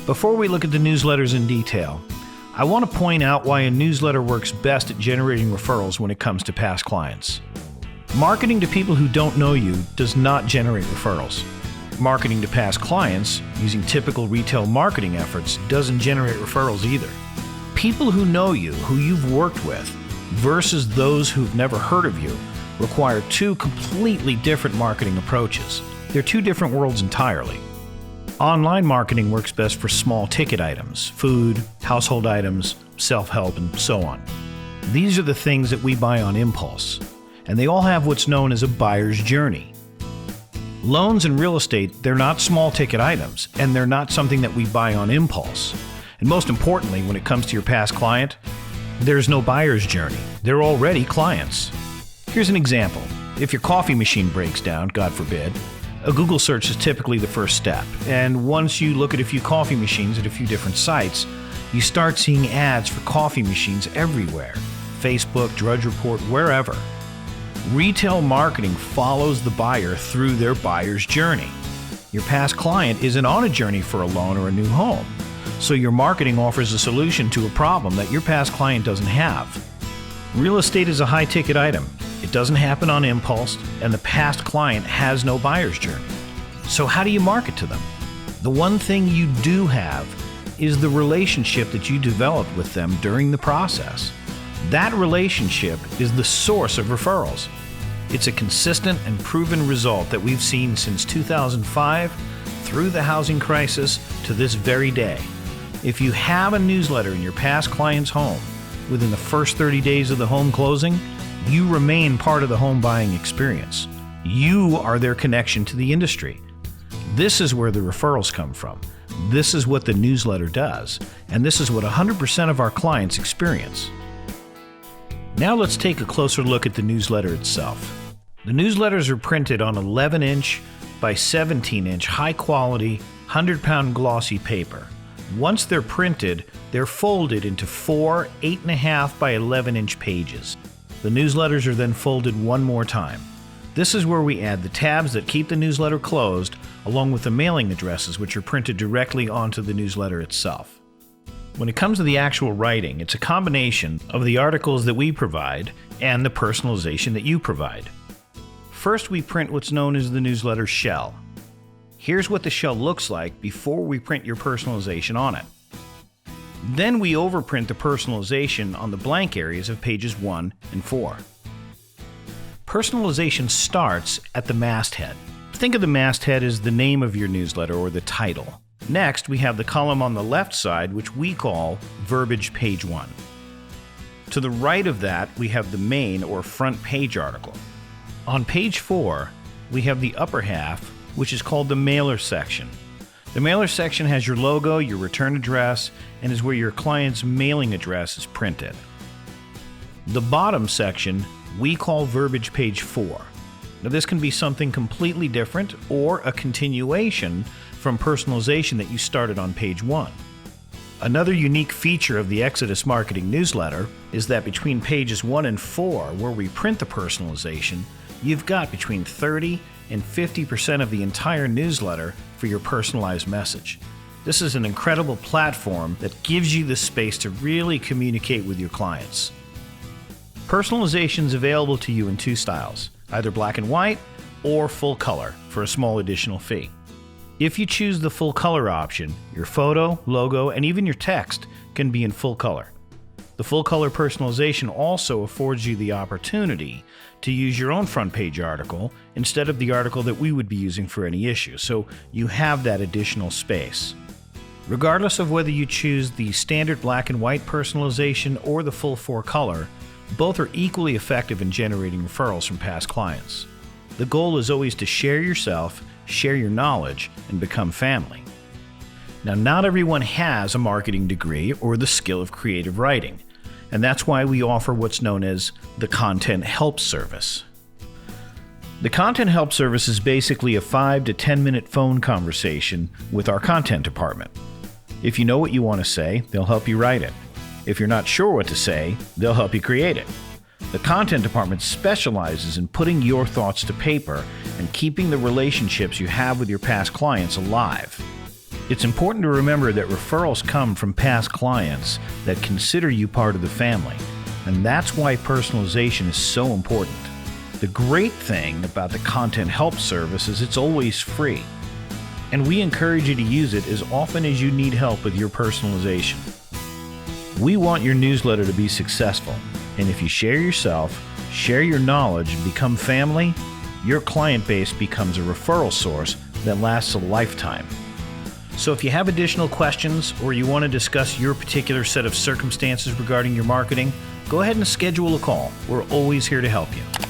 Before we look at the newsletters in detail, I want to point out why a newsletter works best at generating referrals when it comes to past clients. Marketing to people who don't know you does not generate referrals. Marketing to past clients, using typical retail marketing efforts, doesn't generate referrals either. People who know you, who you've worked with, versus those who've never heard of you, require two completely different marketing approaches. They're two different worlds entirely. Online marketing works best for small ticket items, food, household items, self-help, and so on. These are the things that we buy on impulse, and they all have what's known as a buyer's journey. Loans and real estate, they're not small ticket items, and they're not something that we buy on impulse. And most importantly, when it comes to your past client, there's no buyer's journey. They're already clients. Here's an example. If your coffee machine breaks down, God forbid, a Google search is typically the first step. And once you look at a few coffee machines at a few different sites, you start seeing ads for coffee machines everywhere. Facebook, Drudge Report, wherever. Retail marketing follows the buyer through their buyer's journey. Your past client isn't on a journey for a loan or a new home, so your marketing offers a solution to a problem that your past client doesn't have. Real estate is a high-ticket item. It doesn't happen on impulse, and the past client has no buyer's journey. So how do you market to them? The one thing you do have is the relationship that you developed with them during the process. That relationship is the source of referrals. It's a consistent and proven result that we've seen since 2005 through the housing crisis to this very day. If you have a newsletter in your past client's home within the first 30 days of the home closing, you remain part of the home buying experience. You are their connection to the industry. This is where the referrals come from. This is what the newsletter does, and this is what 100% of our clients experience. Now let's take a closer look at the newsletter itself. The newsletters are printed on 11-inch by 17-inch high-quality, 100-pound glossy paper. Once they're printed, they're folded into 4 8.5 by 11-inch pages. The newsletters are then folded one more time. This is where we add the tabs that keep the newsletter closed, along with the mailing addresses, which are printed directly onto the newsletter itself. When it comes to the actual writing, it's a combination of the articles that we provide and the personalization that you provide. First, we print what's known as the newsletter shell. Here's what the shell looks like before we print your personalization on it. Then we overprint the personalization on the blank areas of pages 1 and 4. Personalization starts at the masthead. Think of the masthead as the name of your newsletter or the title. Next, we have the column on the left side, which we call verbiage page 1. To the right of that, we have the main or front page article. On page 4, we have the upper half, which is called the mailer section. The mailer section has your logo, your return address, and is where your client's mailing address is printed. The bottom section we call verbiage page 4. Now this can be something completely different or a continuation from personalization that you started on page 1. Another unique feature of the Exodus Marketing newsletter is that between pages 1 and 4, where we print the personalization, you've got between 30 and 50% of the entire newsletter for your personalized message. This is an incredible platform that gives you the space to really communicate with your clients. Personalization is available to you in 2 styles, either black and white or full color for a small additional fee. If you choose the full color option, your photo, logo, and even your text can be in full color. The full color personalization also affords you the opportunity to use your own front page article instead of the article that we would be using for any issue, so you have that additional space. Regardless of whether you choose the standard black and white personalization or the full 4 color, both are equally effective in generating referrals from past clients. The goal is always to share yourself, share your knowledge, and become family. Now, not everyone has a marketing degree or the skill of creative writing, and that's why we offer what's known as the Content Help Service. The Content Help Service is basically a 5 to 10 minute phone conversation with our content department. If you know what you want to say, they'll help you write it. If you're not sure what to say, they'll help you create it. The content department specializes in putting your thoughts to paper and keeping the relationships you have with your past clients alive. It's important to remember that referrals come from past clients that consider you part of the family, and that's why personalization is so important. The great thing about the Content Help service is it's always free, and we encourage you to use it as often as you need help with your personalization. We want your newsletter to be successful, and if you share yourself, share your knowledge, and become family, your client base becomes a referral source that lasts a lifetime. So if you have additional questions or you want to discuss your particular set of circumstances regarding your marketing, go ahead and schedule a call. We're always here to help you.